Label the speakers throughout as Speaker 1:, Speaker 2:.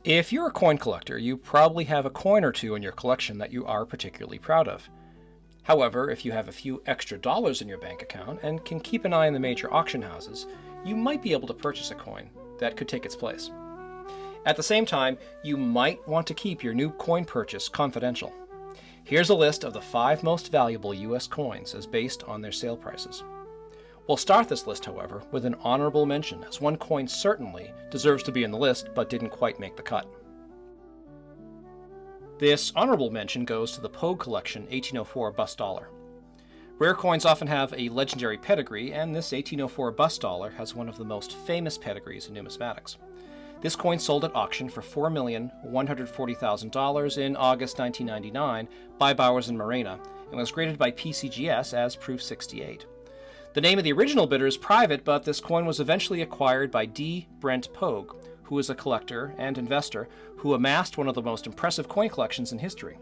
Speaker 1: If you're a coin collector, you probably have a coin or two in your collection that you are particularly proud of. However, if you have a few extra dollars in your bank account and can keep an eye on the major auction houses, you might be able to purchase a coin that could take its place. At the same time, you might want to keep your new coin purchase confidential. Here's a list of the 5 most valuable US coins as based on their sale prices. We'll start this list, however, with an honorable mention, as one coin certainly deserves to be in the list but didn't quite make the cut. This honorable mention goes to the Pogue Collection 1804 bust dollar. Rare coins often have a legendary pedigree, and this 1804 bust dollar has one of the most famous pedigrees in numismatics. This coin sold at auction for $4,140,000 in August 1999 by Bowers and Morena and was graded by PCGS as Proof 68. The name of the original bidder is private, but this coin was eventually acquired by D. Brent Pogue, who is a collector and investor who amassed one of the most impressive coin collections in history.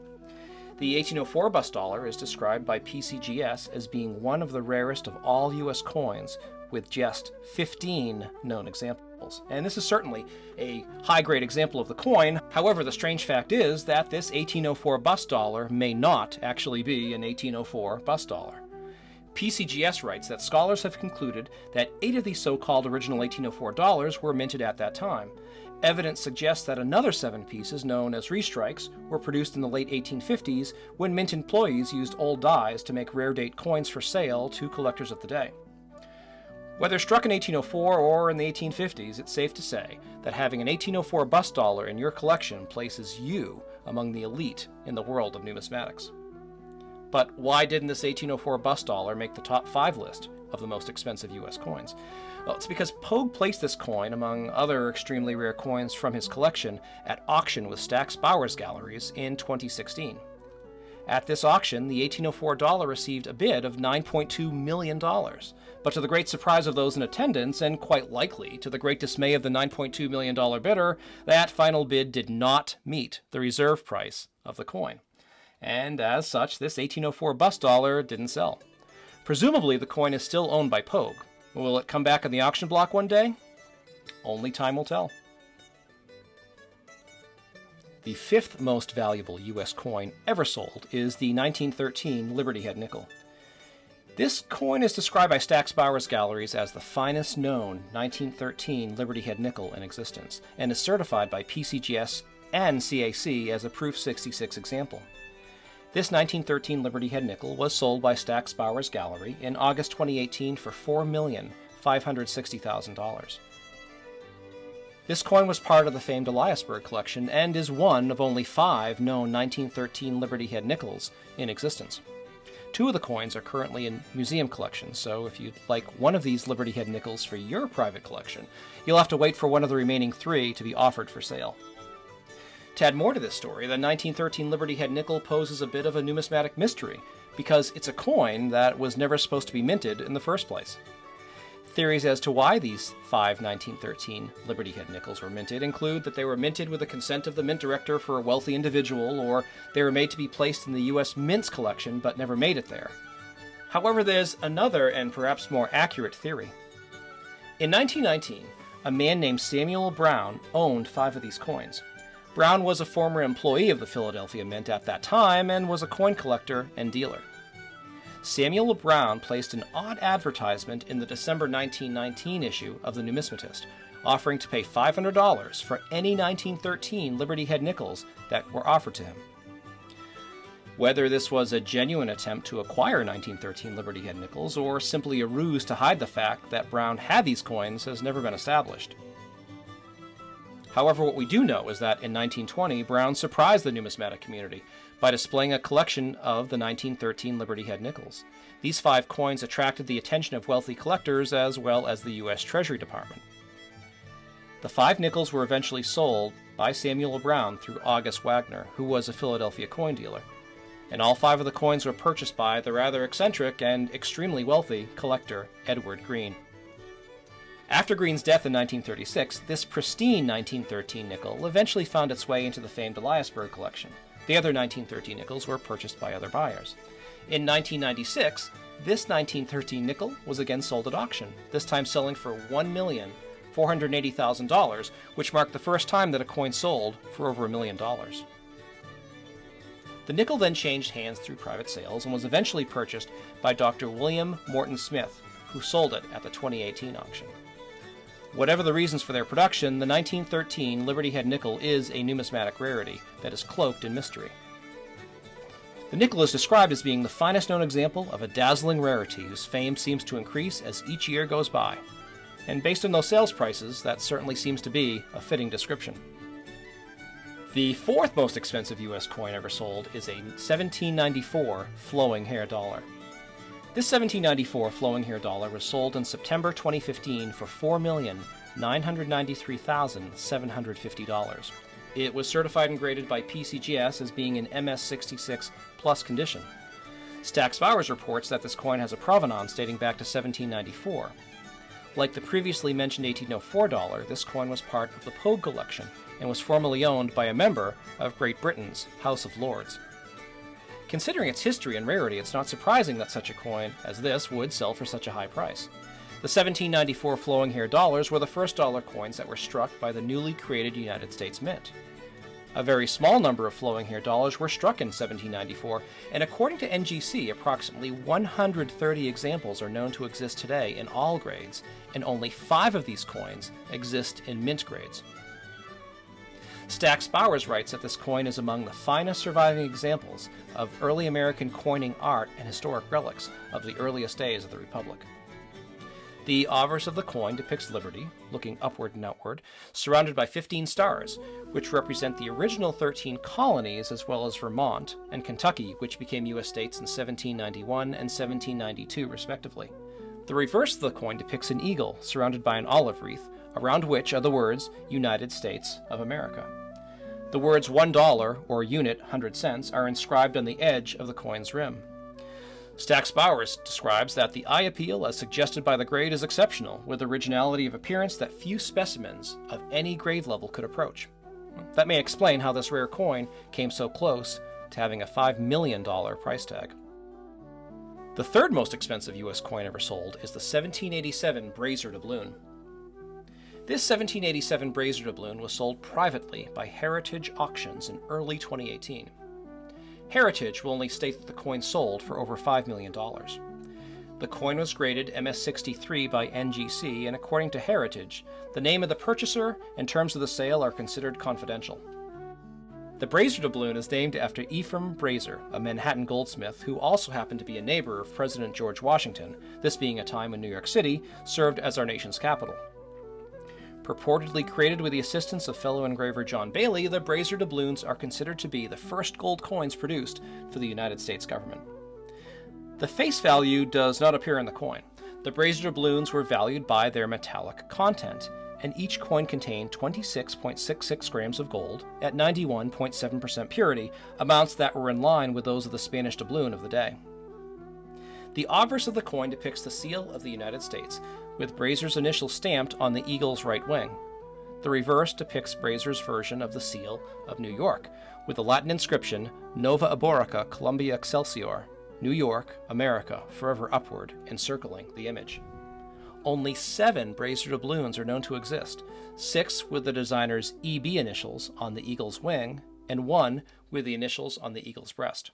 Speaker 1: The 1804 bust dollar is described by PCGS as being one of the rarest of all US coins, with just 15 known examples. And this is certainly a high-grade example of the coin. However, the strange fact is that this 1804 bust dollar may not actually be an 1804 bust dollar. PCGS writes that scholars have concluded that 8 of these so-called original 1804 dollars were minted at that time. Evidence suggests that another 7 pieces, known as restrikes, were produced in the late 1850s when mint employees used old dies to make rare date coins for sale to collectors of the day. Whether struck in 1804 or in the 1850s, it's safe to say that having an 1804 bust dollar in your collection places you among the elite in the world of numismatics. But why didn't this 1804 bust dollar make the top 5 list of the most expensive US coins? Well, it's because Pogue placed this coin among other extremely rare coins from his collection at auction with Stack's Bowers Galleries in 2016. At this auction, the 1804 dollar received a bid of $9.2 million. But to the great surprise of those in attendance, and quite likely to the great dismay of the $9.2 million bidder, that final bid did not meet the reserve price of the coin. And as such, this 1804 bust dollar didn't sell. Presumably, the coin is still owned by Pogue. Will it come back on the auction block one day? Only time will tell. The 5th most valuable US coin ever sold is the 1913 Liberty Head nickel. This coin is described by Stack's Bowers Galleries as the finest known 1913 Liberty Head nickel in existence, and is certified by PCGS and CAC as a Proof 66 example. This 1913 Liberty Head nickel was sold by Stack's Bowers Gallery in August 2018 for $4,560,000. This coin was part of the famed Eliasberg collection and is one of only 5 known 1913 Liberty Head nickels in existence. 2 of the coins are currently in museum collections, so if you'd like one of these Liberty Head nickels for your private collection, you'll have to wait for one of the remaining 3 to be offered for sale. To add more to this story, the 1913 Liberty Head nickel poses a bit of a numismatic mystery, because it's a coin that was never supposed to be minted in the first place. Theories as to why these 5 1913 Liberty Head nickels were minted include that they were minted with the consent of the mint director for a wealthy individual, or they were made to be placed in the U.S. Mint's collection but never made it there. However, there's another and perhaps more accurate theory. In 1919, a man named Samuel Brown owned 5 of these coins. Brown was a former employee of the Philadelphia Mint at that time and was a coin collector and dealer. Samuel Brown placed an odd advertisement in the December 1919 issue of the Numismatist, offering to pay $500 for any 1913 Liberty Head nickels that were offered to him. Whether this was a genuine attempt to acquire 1913 Liberty Head nickels or simply a ruse to hide the fact that Brown had these coins has never been established. However, what we do know is that in 1920, Brown surprised the numismatic community by displaying a collection of the 1913 Liberty Head nickels. These 5 coins attracted the attention of wealthy collectors as well as the U.S. Treasury Department. The 5 nickels were eventually sold by Samuel Brown through August Wagner, who was a Philadelphia coin dealer, and all 5 of the coins were purchased by the rather eccentric and extremely wealthy collector Edward Green. After Green's death in 1936, this pristine 1913 nickel eventually found its way into the famed Eliasberg collection. The other 1913 nickels were purchased by other buyers. In 1996, this 1913 nickel was again sold at auction, this time selling for $1,400,000 $480,000, which marked the first time that a coin sold for over $1 million. The nickel then changed hands through private sales and was eventually purchased by Dr. William Morton Smith, who sold it at the 2018 auction. Whatever the reasons for their production, the 1913 Liberty Head nickel is a numismatic rarity that is cloaked in mystery. The nickel is described as being the finest known example of a dazzling rarity whose fame seems to increase as each year goes by. And based on those sales prices, that certainly seems to be a fitting description. The fourth most expensive U.S. coin ever sold is a 1794 flowing hair dollar. This 1794 flowing hair dollar was sold in September 2015 for $4,993,750. It was certified and graded by PCGS as being in MS66 plus condition. Stack's Bowers reports that this coin has a provenance dating back to 1794. Like the previously mentioned 1804 dollar, this coin was part of the Pogue collection and was formerly owned by a member of Great Britain's House of Lords. Considering its history and rarity, it's not surprising that such a coin as this would sell for such a high price. The 1794 flowing hair dollars were the first dollar coins that were struck by the newly created United States Mint. A very small number of flowing hair dollars were struck in 1794, and according to NGC, approximately 130 examples are known to exist today in all grades, and only 5 of these coins exist in mint grades. Stack's Bowers writes that this coin is among the finest surviving examples of early American coining art and historic relics of the earliest days of the Republic. The obverse of the coin depicts Liberty, looking upward and outward, surrounded by 15 stars, which represent the original 13 colonies as well as Vermont and Kentucky, which became U.S. states in 1791 and 1792 respectively. The reverse of the coin depicts an eagle surrounded by an olive wreath, around which are the words United States of America. The words $1 or unit 100 cents are inscribed on the edge of the coin's rim. Stack's Bowers describes that the eye appeal as suggested by the grade is exceptional, with originality of appearance that few specimens of any grade level could approach. That may explain how this rare coin came so close to having a $5 million price tag. The third most expensive U.S. coin ever sold is the 1787 brazier doubloon. This 1787 brazier doubloon was sold privately by Heritage Auctions in early 2018. Heritage will only state that the coin sold for over $5 million. The coin was graded MS63 by NGC, and according to Heritage, the name of the purchaser and terms of the sale are considered confidential. The brazier doubloon is named after Ephraim Brazier, a Manhattan goldsmith who also happened to be a neighbor of President George Washington, this being a time when New York City served as our nation's capital. Purportedly created with the assistance of fellow engraver John Bailey, the brazier doubloons are considered to be the first gold coins produced for the United States government. The face value does not appear in the coin. The brazier doubloons were valued by their metallic content, and each coin contained 26.66 grams of gold at 91.7% purity, amounts that were in line with those of the Spanish doubloon of the day. The obverse of the coin depicts the seal of the United States, with Brazier's initials stamped on the eagle's right wing. The reverse depicts Brazier's version of the seal of New York, with the Latin inscription Nova Eborica Columbia Excelsior, New York, America, forever upward, encircling the image. Only 7 brazier doubloons are known to exist, 6 with the designer's EB initials on the eagle's wing, and 1 with the initials on the eagle's breast.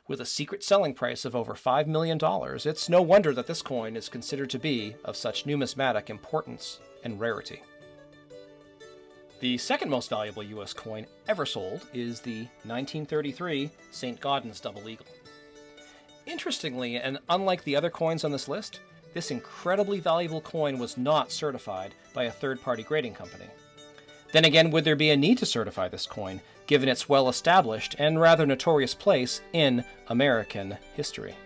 Speaker 1: With a secret selling price of over $5 million, it's no wonder that this coin is considered to be of such numismatic importance and rarity. The second most valuable U.S. coin ever sold is the 1933 St. Gaudens Double Eagle. Interestingly, and unlike the other coins on this list, this incredibly valuable coin was not certified by a third-party grading company. Then again, would there be a need to certify this coin, given its well-established and rather notorious place in American history?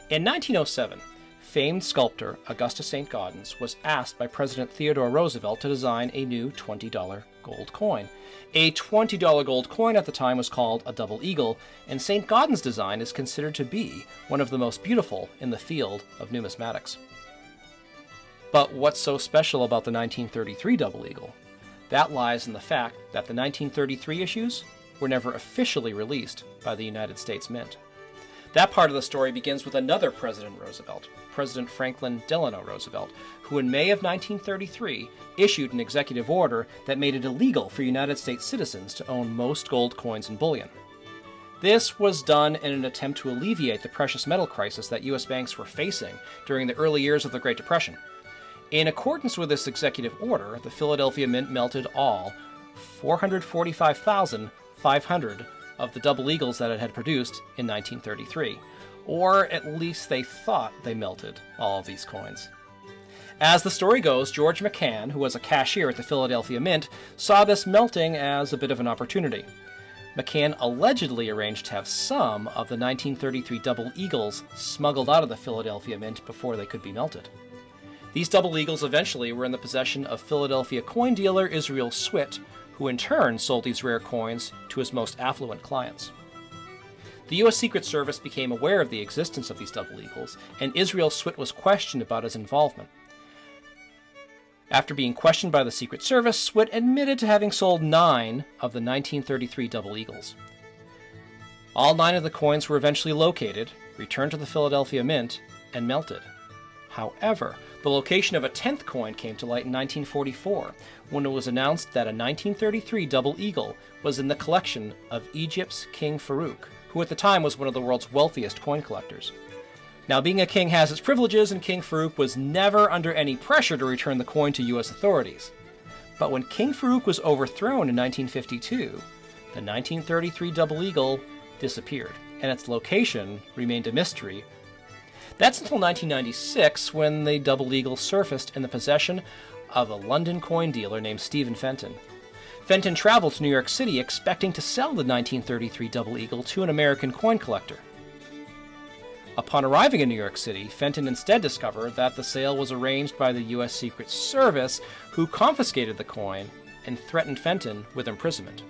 Speaker 1: In 1907, famed sculptor Augustus St. Gaudens was asked by President Theodore Roosevelt to design a new $20 gold coin. A $20 gold coin at the time was called a double eagle, and St. Gaudens' design is considered to be one of the most beautiful in the field of numismatics. But what's so special about the 1933 double eagle? That lies in the fact that the 1933 issues were never officially released by the United States Mint. That part of the story begins with another President Roosevelt, President Franklin Delano Roosevelt, who in May of 1933 issued an executive order that made it illegal for United States citizens to own most gold coins and bullion. This was done in an attempt to alleviate the precious metal crisis that U.S. banks were facing during the early years of the Great Depression. In accordance with this executive order, the Philadelphia Mint melted all 445,500 of the double eagles that it had produced in 1933, or at least they thought they melted all of these coins. As the story goes, George McCann, who was a cashier at the Philadelphia Mint, saw this melting as a bit of an opportunity. McCann allegedly arranged to have some of the 1933 double eagles smuggled out of the Philadelphia Mint before they could be melted. These double eagles eventually were in the possession of Philadelphia coin dealer Israel Swit, who in turn sold these rare coins to his most affluent clients. The U.S. Secret Service became aware of the existence of these double eagles, and Israel Swit was questioned about his involvement. After being questioned by the Secret Service, Swit admitted to having sold 9 of the 1933 double eagles. All 9 of the coins were eventually located, returned to the Philadelphia Mint, and melted. However, the location of a 10th coin came to light in 1944, when it was announced that a 1933 double eagle was in the collection of Egypt's King Farouk, who at the time was one of the world's wealthiest coin collectors. Now, being a king has its privileges, and King Farouk was never under any pressure to return the coin to U.S. authorities. But when King Farouk was overthrown in 1952, the 1933 double eagle disappeared, and its location remained a mystery. That's until 1996, when the double eagle surfaced in the possession of a London coin dealer named Stephen Fenton. Fenton traveled to New York City expecting to sell the 1933 double eagle to an American coin collector. Upon arriving in New York City, Fenton instead discovered that the sale was arranged by the U.S. Secret Service, who confiscated the coin and threatened Fenton with imprisonment.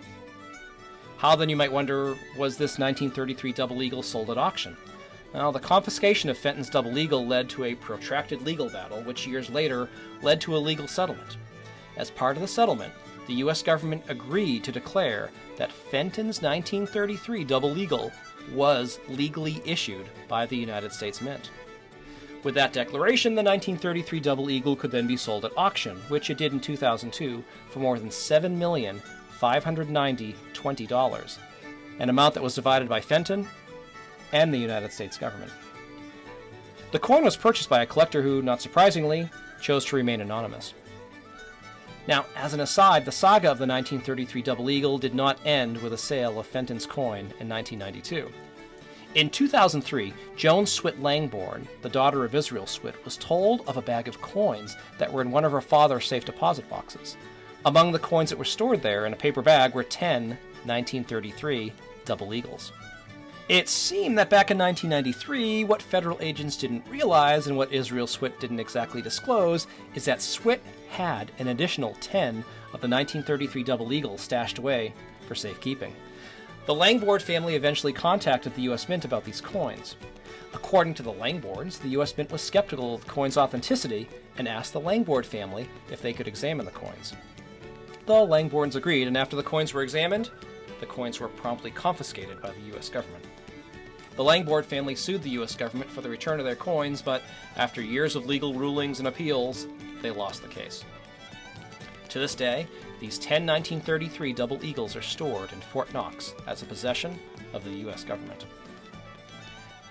Speaker 1: How then, you might wonder, was this 1933 double eagle sold at auction? Well, the confiscation of Fenton's double eagle led to a protracted legal battle, which years later led to a legal settlement. As part of the settlement, the U.S. government agreed to declare that Fenton's 1933 double eagle was legally issued by the United States Mint. With that declaration, the 1933 double eagle could then be sold at auction, which it did in 2002 for more than $7,590,020, an amount that was divided by Fenton and the United States government. The coin was purchased by a collector who, not surprisingly, chose to remain anonymous. Now, as an aside, the saga of the 1933 double eagle did not end with a sale of Fenton's coin in 1992. In 2003, Joan Swit Langborn, the daughter of Israel Swit, was told of a bag of coins that were in one of her father's safe deposit boxes. Among the coins that were stored there in a paper bag were 10 1933 double eagles. It seemed that back in 1993, what federal agents didn't realize, and what Israel Swit didn't exactly disclose, is that Swit had an additional 10 of the 1933 double eagles stashed away for safekeeping. The Langborn family eventually contacted the U.S. Mint about these coins. According to the Langborns, the U.S. Mint was skeptical of the coin's authenticity and asked the Langborn family if they could examine the coins. The Langborns agreed, and after the coins were examined, the coins were promptly confiscated by the U.S. government. The Langborn family sued the U.S. government for the return of their coins, but after years of legal rulings and appeals, they lost the case. To this day, these 10 1933 double eagles are stored in Fort Knox as a possession of the U.S. government.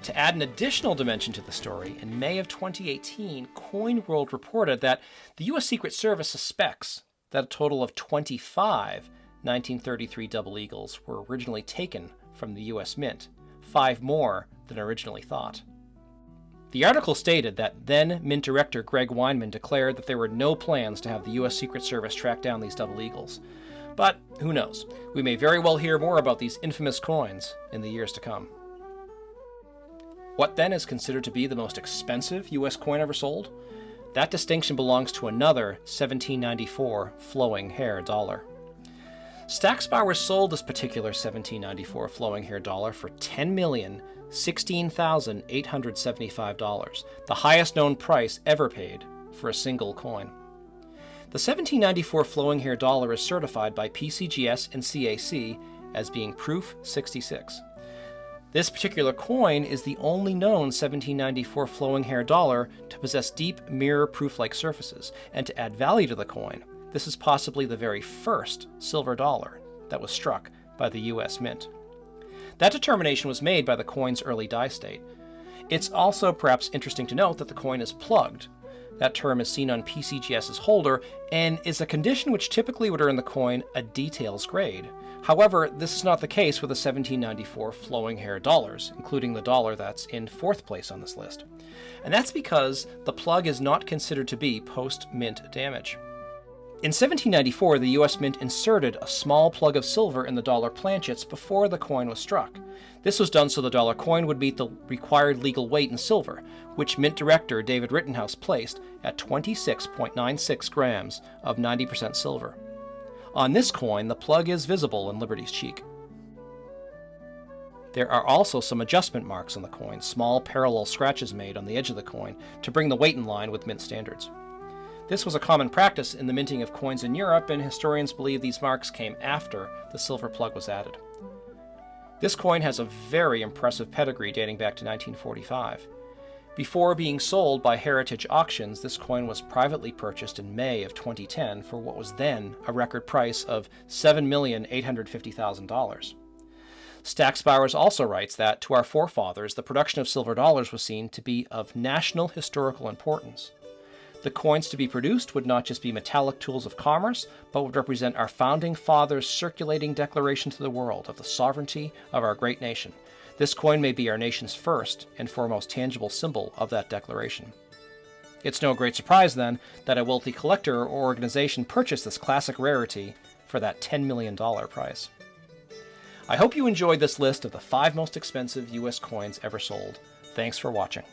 Speaker 1: To add an additional dimension to the story, in May of 2018, Coin World reported that the U.S. Secret Service suspects that a total of 25 1933 double eagles were originally taken from the U.S. Mint, 5 more than originally thought. The article stated that then Mint Director Greg Weinman declared that there were no plans to have the U.S. Secret Service track down these double eagles. But who knows? We may very well hear more about these infamous coins in the years to come. What then is considered to be the most expensive U.S. coin ever sold? That distinction belongs to another 1794 flowing hair dollar. Stack's Bowers sold this particular 1794 flowing hair dollar for $10,016,875, the highest known price ever paid for a single coin. The 1794 flowing hair dollar is certified by PCGS and CAC as being Proof 66. This particular coin is the only known 1794 flowing hair dollar to possess deep mirror-proof-like surfaces, and to add value to the coin, this is possibly the very first silver dollar that was struck by the U.S. Mint. That determination was made by the coin's early die state. It's also perhaps interesting to note that the coin is plugged. That term is seen on PCGS's holder and is a condition which typically would earn the coin a details grade. However, this is not the case with the 1794 flowing hair dollars, including the dollar that's in 4th place on this list. And that's because the plug is not considered to be post-mint damage. In 1794, the U.S. Mint inserted a small plug of silver in the dollar planchets before the coin was struck. This was done so the dollar coin would meet the required legal weight in silver, which Mint Director David Rittenhouse placed at 26.96 grams of 90% silver. On this coin, the plug is visible in Liberty's cheek. There are also some adjustment marks on the coin, small parallel scratches made on the edge of the coin to bring the weight in line with Mint standards. This was a common practice in the minting of coins in Europe, and historians believe these marks came after the silver plug was added. This coin has a very impressive pedigree dating back to 1945. Before being sold by Heritage Auctions, this coin was privately purchased in May of 2010 for what was then a record price of $7,850,000. Stax Bowers also writes that, to our forefathers, the production of silver dollars was seen to be of national historical importance. The coins to be produced would not just be metallic tools of commerce, but would represent our founding fathers' circulating declaration to the world of the sovereignty of our great nation. This coin may be our nation's first and foremost tangible symbol of that declaration. It's no great surprise, then, that a wealthy collector or organization purchased this classic rarity for that $10 million price. I hope you enjoyed this list of the 5 most expensive U.S. coins ever sold. Thanks for watching.